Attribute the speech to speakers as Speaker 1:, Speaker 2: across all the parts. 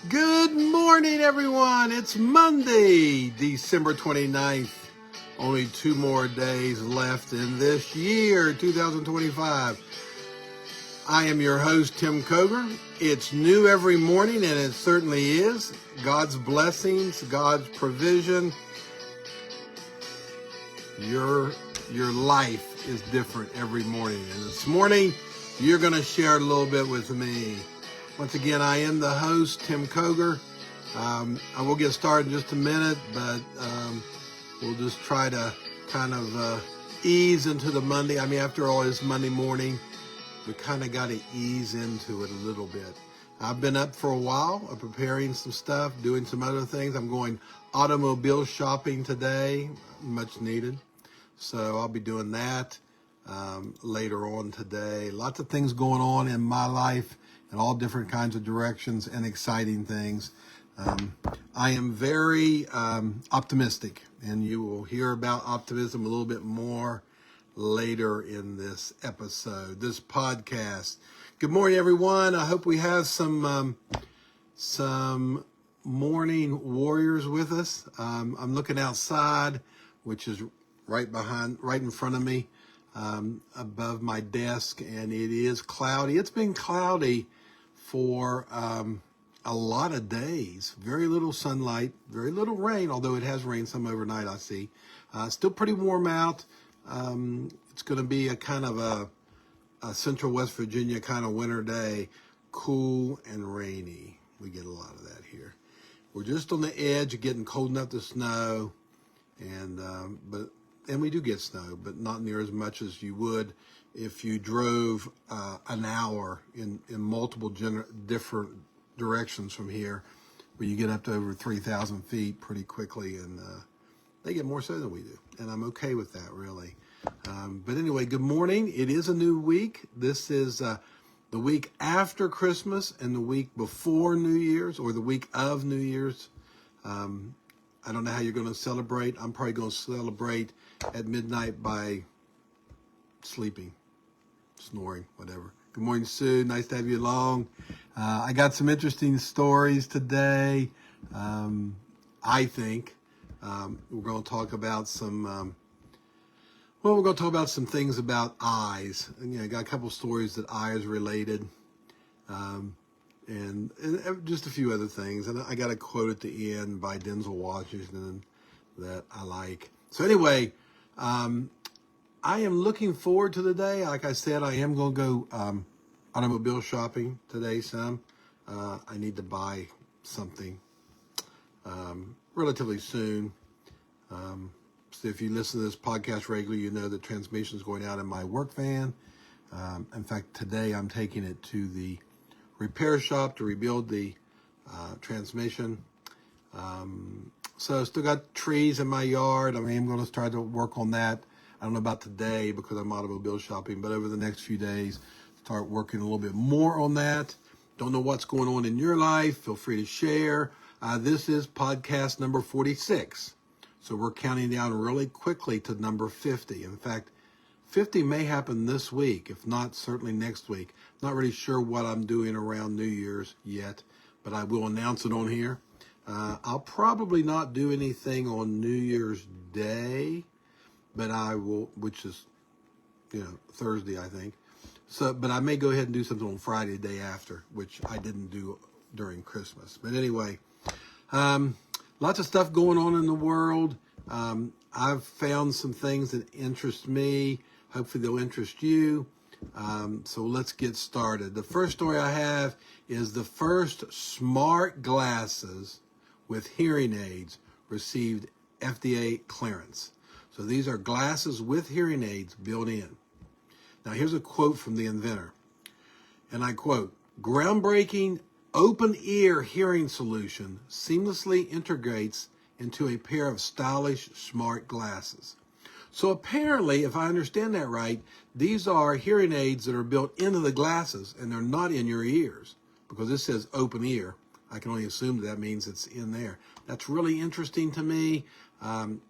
Speaker 1: Good morning, everyone. It's Monday, December 29th. Only 2 more days left in this year, 2025. I am your host, Tim Coger. It's new every morning, and it certainly is. God's blessings, God's provision. Your life is different every morning. And this morning, you're going to share a little bit with me. Once again, I am the host, Tim Coger. I will get started in just a minute, but we'll just try to kind of ease into the Monday. I mean, after all, it's Monday morning. We kind of got to ease into it a little bit. I've been up for a while, preparing some stuff, doing some other things. I'm going automobile shopping today, much needed. So I'll be doing that later on today. Lots of things going on in my life in all different kinds of directions and exciting things. I am very optimistic, and you will hear about optimism a little bit more later in this episode, this podcast. Good morning, everyone. I hope we have some morning warriors with us. I'm looking outside, which is right in front of me, above my desk, and it is cloudy. It's been cloudy for a lot of days. Very little sunlight, very little rain, although it has rained some overnight, I see. Still pretty warm out. It's going to be a kind of a central West Virginia kind of winter day, cool and rainy. We get a lot of that here. We're just on the edge of getting cold enough to snow, and we do get snow, but not near as much as you would if you drove an hour in multiple different directions from here, where you get up to over 3,000 feet pretty quickly, and they get more snow than we do, and I'm okay with that, really. But anyway, good morning. It is a new week. This is the week after Christmas and the week before New Year's, or the week of New Year's. I don't know how you're going to celebrate. I'm probably going to celebrate at midnight by sleeping, snoring, whatever. Good morning, Sue. Nice to have you along. I got some interesting stories today. I think we're going to talk about some. We're going to talk about some things about eyes. And, I got a couple stories that eyes related, and just a few other things. And I got a quote at the end by Denzel Washington that I like. So anyway, I am looking forward to the day. Like I said, I am going to go automobile shopping today some. I need to buy something relatively soon. So if you listen to this podcast regularly, you know the transmission is going out in my work van. In fact, today I'm taking it to the repair shop to rebuild the transmission. So I still got trees in my yard. I mean, I'm going to start to work on that. I don't know about today because I'm automobile shopping, but over the next few days, start working a little bit more on that. Don't know what's going on in your life. Feel free to share. This is podcast number 46. So we're counting down really quickly to number 50. In fact, 50 may happen this week, if not certainly next week. Not really sure what I'm doing around New Year's yet, but I will announce it on here. I'll probably not do anything on New Year's Day, but I will, which is, Thursday, I think. So, but I may go ahead and do something on Friday, the day after, which I didn't do during Christmas. But anyway, lots of stuff going on in the world. I've found some things that interest me. Hopefully they'll interest you. So let's get started. The first story I have is the first smart glasses with hearing aids received FDA clearance. So these are glasses with hearing aids built in. Now here's a quote from the inventor. And I quote, "Groundbreaking open ear hearing solution seamlessly integrates into a pair of stylish smart glasses." So apparently, if I understand that right, these are hearing aids that are built into the glasses and they're not in your ears, because this says open ear. I can only assume that means it's in there. That's really interesting to me. I'm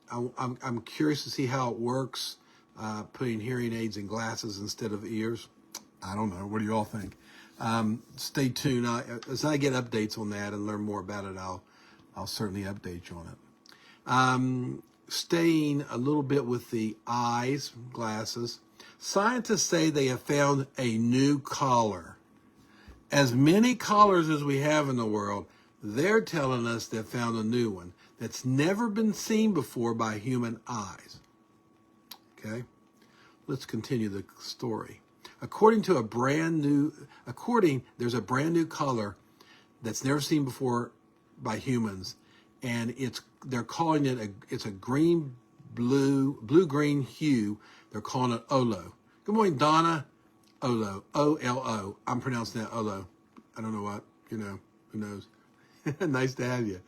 Speaker 1: curious to see how it works, putting hearing aids in glasses instead of ears. I don't know. What do you all think? Stay tuned. As I get updates on that and learn more about it, I'll certainly update you on it. Staying a little bit with the eyes, glasses, scientists say they have found a new color. As many colors as we have in the world, they're telling us they've found a new one that's never been seen before by human eyes. Okay, let's continue the story. There's a brand new color that's never seen before by humans, and they're calling it it's a blue-green hue. They're calling it Olo. Good morning, Donna. Olo, O-L-O. I'm pronouncing that Olo. I don't know what, who knows. Nice to have you.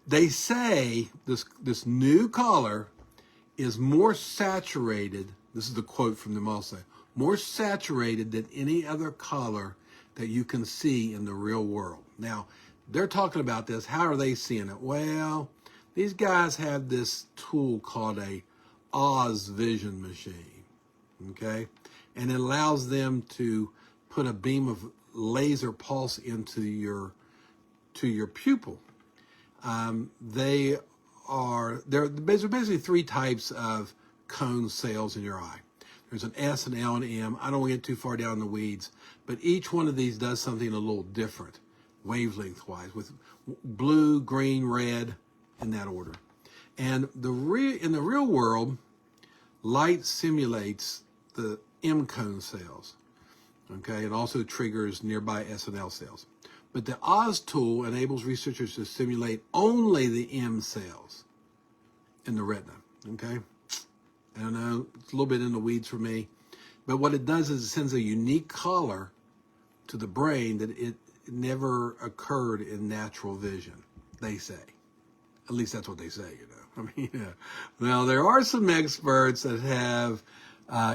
Speaker 1: They say this new color is more saturated. This is the quote from them also. More saturated than any other color that you can see in the real world. Now, they're talking about this. How are they seeing it? Well, these guys have this tool called a Oz vision machine, okay? And it allows them to put a beam of laser pulse into your pupil. There's basically three types of cone cells in your eye. There's an S, an L, and an M. I don't want to get too far down in the weeds, but each one of these does something a little different, wavelength-wise, with blue, green, red, in that order. And in the real world, light simulates the M cone cells, okay? It also triggers nearby S and L cells. But the Oz tool enables researchers to simulate only the M cells in the retina, okay? I don't know, it's a little bit in the weeds for me. But what it does is it sends a unique color to the brain that it never occurred in natural vision, they say. At least that's what they say, I mean, yeah. Now, there are some experts that have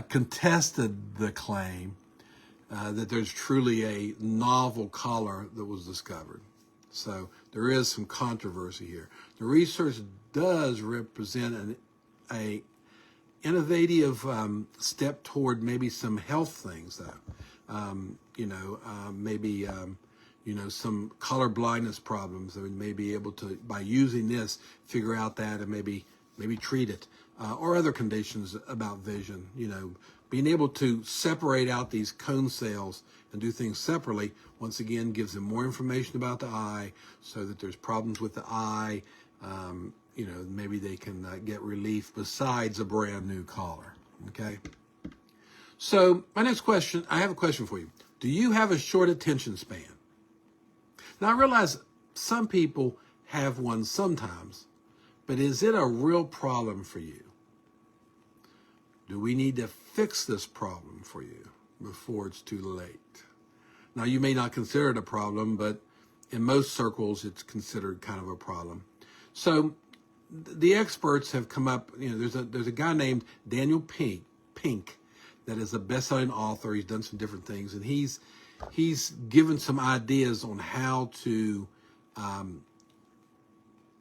Speaker 1: contested the claim that there's truly a novel color that was discovered. So there is some controversy here. The research does represent an innovative step toward maybe some health things, though. Maybe some color blindness problems that we may be able to, by using this, figure out that and maybe treat it, or other conditions about vision. Being able to separate out these cone cells and do things separately, once again, gives them more information about the eye, so that there's problems with the eye. Maybe they can get relief besides a brand new color. Okay. So my next question, I have a question for you. Do you have a short attention span? Now, I realize some people have one sometimes, but is it a real problem for you? Do we need to fix this problem for you before it's too late? Now, you may not consider it a problem, but in most circles, it's considered kind of a problem. So the experts have come up, there's a guy named Daniel Pink that is a best-selling author. He's done some different things, and he's given some ideas on how to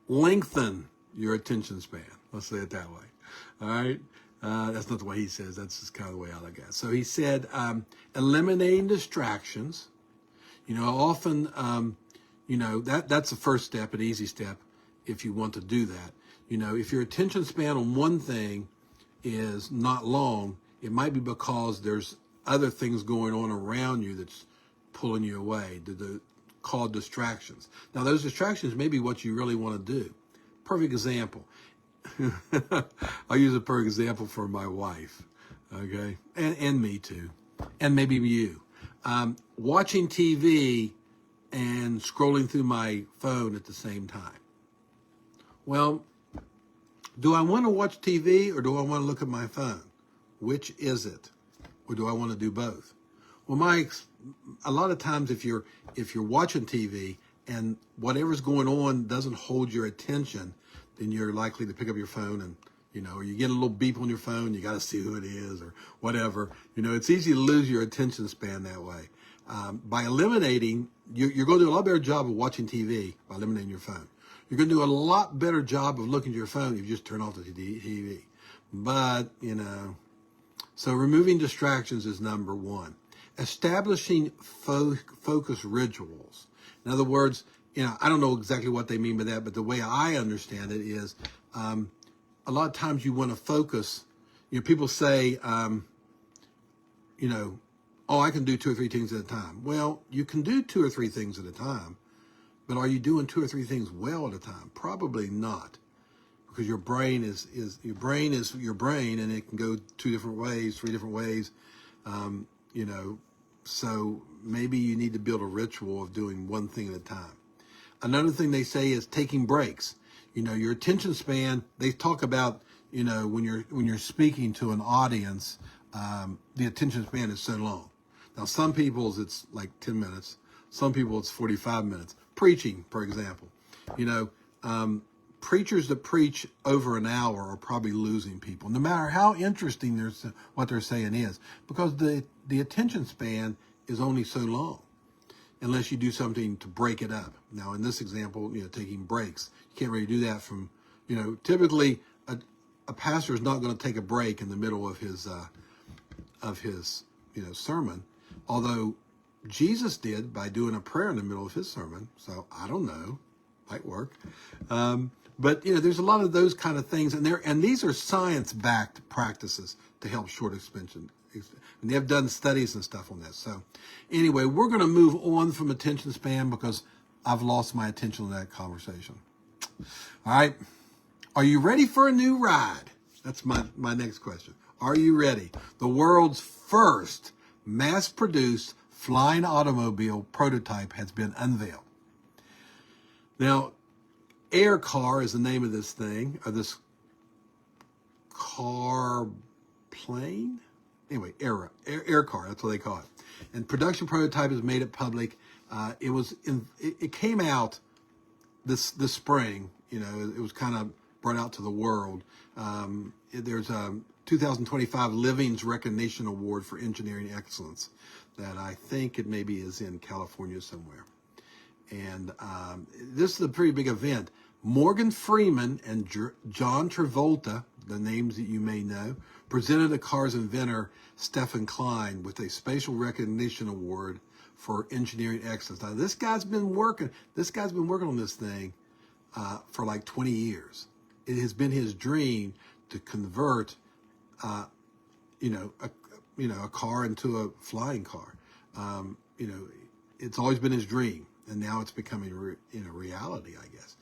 Speaker 1: lengthen your attention span. Let's say it that way. All right. That's not the way he says. That's just kind of the way I look at it. So he said, eliminating distractions. Often, that's the first step, an easy step, if you want to do that. If your attention span on one thing is not long, it might be because there's other things going on around you that's pulling you away, called distractions. Now, those distractions may be what you really want to do. Perfect example. I'll use a perfect example for my wife, okay, and me too, and maybe you. Watching TV and scrolling through my phone at the same time. Well, do I want to watch TV or do I want to look at my phone? Which is it? Or do I want to do both? Well, a lot of times if you're watching TV and whatever's going on doesn't hold your attention, then you're likely to pick up your phone and, or you get a little beep on your phone, you got to see who it is or whatever. It's easy to lose your attention span that way. By eliminating, you're going to do a lot better job of watching TV by eliminating your phone. You're going to do a lot better job of looking at your phone if you just turn off the TV. But, so removing distractions is number one. establishing focus rituals. In other words, I don't know exactly what they mean by that, but the way I understand it is a lot of times you want to focus. People say, oh, I can do 2 or 3 things at a time. Well, you can do 2 or 3 things at a time, but are you doing 2 or 3 things well at a time? Probably not, because your brain is your brain, and it can go 2 different ways, 3 different ways. So maybe you need to build a ritual of doing one thing at a time. Another thing they say is taking breaks. Your attention span. They talk about when you're speaking to an audience, the attention span is so long. Now, some people's it's like 10 minutes. Some people it's 45 minutes. Preaching, for example, preachers that preach over an hour are probably losing people, no matter how interesting what they're saying is, because the attention span is only so long, unless you do something to break it up. Now, in this example, taking breaks, you can't really do that from, typically a pastor is not going to take a break in the middle of his sermon, although Jesus did by doing a prayer in the middle of his sermon. So I don't know, might work. But there's a lot of those kind of things, and these are science-backed practices to help short expansion. And they have done studies and stuff on this. So anyway, we're going to move on from attention span because I've lost my attention in that conversation. All right. Are you ready for a new ride? That's my next question. Are you ready? The world's first mass-produced flying automobile prototype has been unveiled. Now, Air Car is the name of this thing, or this car plane. Anyway, Air Car, that's what they call it. And production prototype has made it public. It came out this spring. It was kind of brought out to the world. There's a 2025 Living's Recognition Award for Engineering Excellence that I think it maybe is in California somewhere. And this is a pretty big event. Morgan Freeman and John Travolta, the names that you may know, presented the car's inventor, Stephen Klein, with a Spatial Recognition Award for Engineering Excellence. Now, this guy's been working on this thing for like 20 years. It has been his dream to convert, a car into a flying car. It's always been his dream, and now it's becoming reality, I guess.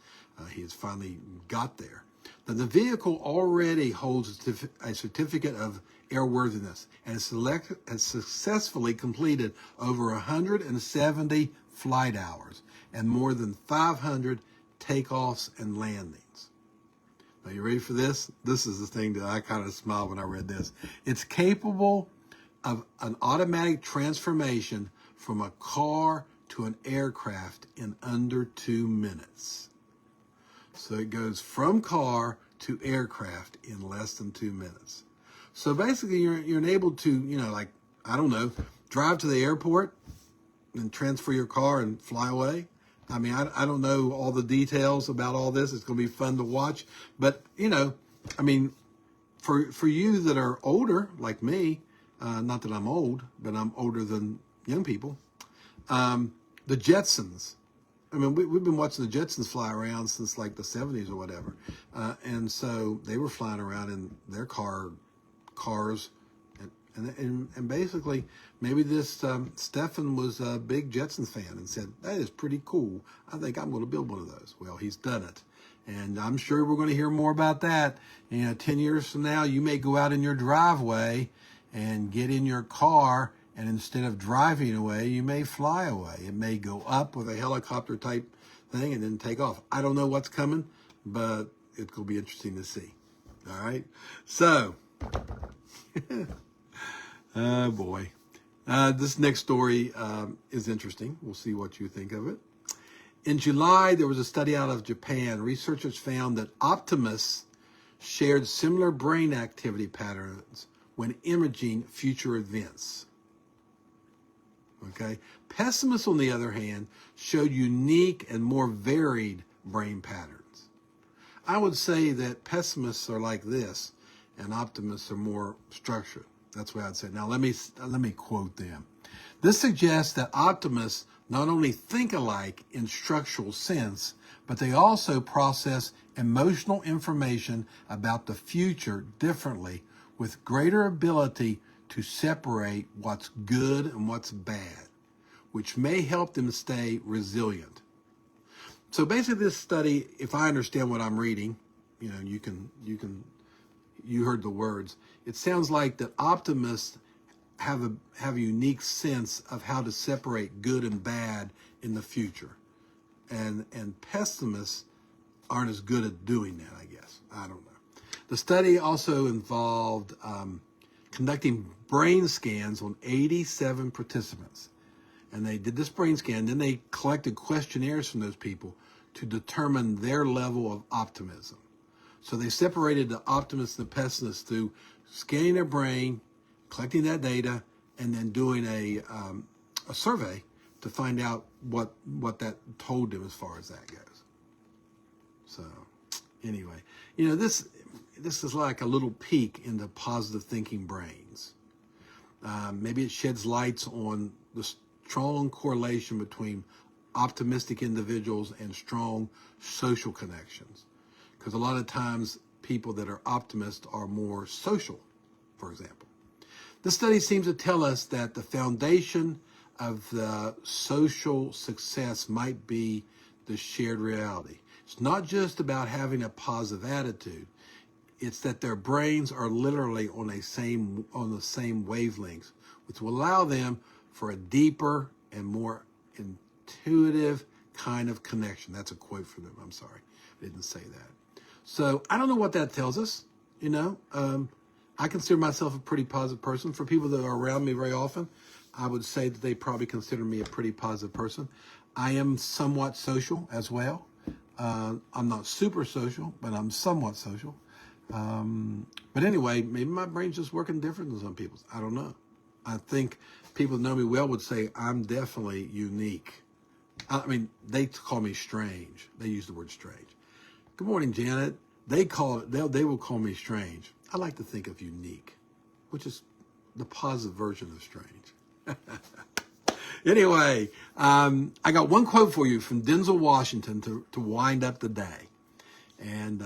Speaker 1: He has finally got there. Now, the vehicle already holds a certificate of airworthiness and has successfully completed over 170 flight hours and more than 500 takeoffs and landings. Now, you ready for this? This is the thing that I kind of smiled when I read this. It's capable of an automatic transformation from a car to an aircraft in under 2 minutes. So it goes from car to aircraft in less than 2 minutes. So basically, you're enabled to, drive to the airport and transfer your car and fly away. I mean, I don't know all the details about all this. It's going to be fun to watch. But, for you that are older, like me, not that I'm old, but I'm older than young people, the Jetsons. I mean, we've been watching the Jetsons fly around since like the 70s or whatever. And so they were flying around in their cars. And basically, maybe this Stefan was a big Jetsons fan and said, that is pretty cool. I think I'm going to build one of those. Well, he's done it. And I'm sure we're going to hear more about that. 10 years from now, you may go out in your driveway and get in your car, and instead of driving away, you may fly away. It may go up with a helicopter type thing and then take off. I don't know what's coming, but it will be interesting to see. All right. So, oh boy. This next story is interesting. We'll see what you think of it. In July, there was a study out of Japan. Researchers found that optimists shared similar brain activity patterns when imaging future events. Okay. Pessimists, on the other hand, showed unique and more varied brain patterns. I would say that pessimists are like this, and optimists are more structured. That's what I'd say. Now, let me quote them. This suggests that optimists not only think alike in structural sense, but they also process emotional information about the future differently with greater ability to separate what's good and what's bad, which may help them stay resilient. So basically this study, if I understand what I'm reading, you heard the words. It sounds like that optimists have a unique sense of how to separate good and bad in the future. And pessimists aren't as good at doing that, I guess. I don't know. The study also involved conducting brain scans on 87 participants. And they did this brain scan, then they collected questionnaires from those people to determine their level of optimism. So they separated the optimists and the pessimists through scanning their brain, collecting that data, and then doing a survey to find out what that told them as far as that goes. So anyway, this is like a little peek into positive thinking brains. Maybe it sheds lights on the strong correlation between optimistic individuals and strong social connections. Because a lot of times people that are optimists are more social, for example. This study seems to tell us that the foundation of the social success might be the shared reality. It's not just about having a positive attitude. It's that their brains are literally on the same wavelengths, which will allow them for a deeper and more intuitive kind of connection. That's a quote from them. I'm sorry, I didn't say that. So I don't know what that tells us. I consider myself a pretty positive person. For people that are around me very often, I would say that they probably consider me a pretty positive person. I am somewhat social as well. I'm not super social, but I'm somewhat social. But anyway, maybe my brain's just working different than some people's. I don't know. I think people that know me well would say I'm definitely unique. I mean, they call me strange. They use the word strange. Good morning, Janet. They will call me strange. I like to think of unique, which is the positive version of strange. Anyway, I got one quote for you from Denzel Washington to wind up the day. And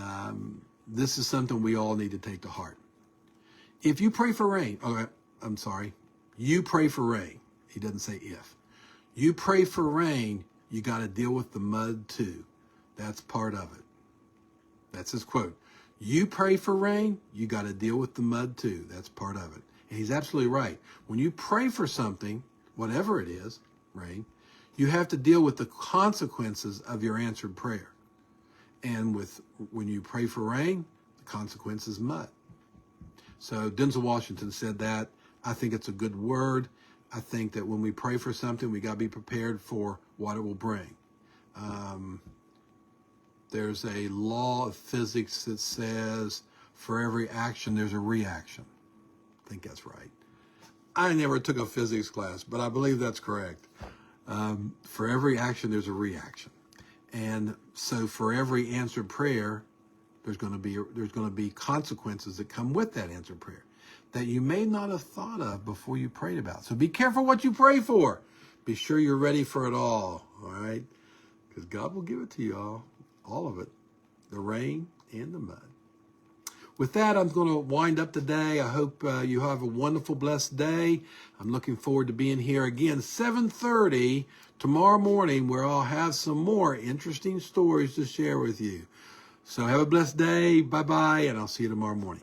Speaker 1: this is something we all need to take to heart. If you pray for rain, you pray for rain. He doesn't say if. You pray for rain, you got to deal with the mud too. That's part of it. That's his quote. You pray for rain, you got to deal with the mud too. That's part of it. And he's absolutely right. When you pray for something, whatever it is, rain, you have to deal with the consequences of your answered prayer. And when you pray for rain, the consequence is mud. So Denzel Washington said that. I think it's a good word. I think that when we pray for something, we got to be prepared for what it will bring. There's a law of physics that says for every action, there's a reaction. I think that's right. I never took a physics class, but I believe that's correct. For every action, there's a reaction. And so for every answered prayer, there's going to be consequences that come with that answered prayer that you may not have thought of before you prayed about. So be careful what you pray for. Be sure you're ready for it all right? Because God will give it to you all of it, the rain and the mud. With that, I'm going to wind up the day. I hope you have a wonderful, blessed day. I'm looking forward to being here again, 7:30 tomorrow morning, where I'll have some more interesting stories to share with you. So have a blessed day. Bye-bye, and I'll see you tomorrow morning.